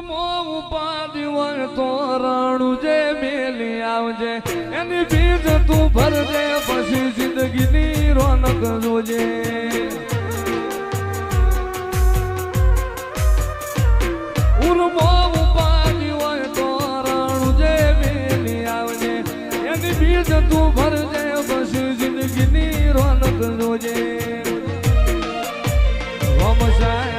ઉર્મો ઉપાધિ હોય તો રાણું જે મેલી આવજે એની બીજ તું ભરજે પછી જિંદગીની રોનક જોજે ઉર્મો ઉપાધિ હોય તો રાણું જે મેલી આવજે એની બીજ તું ભરજે પછી જિંદગીની રોનક જોજે વમસાય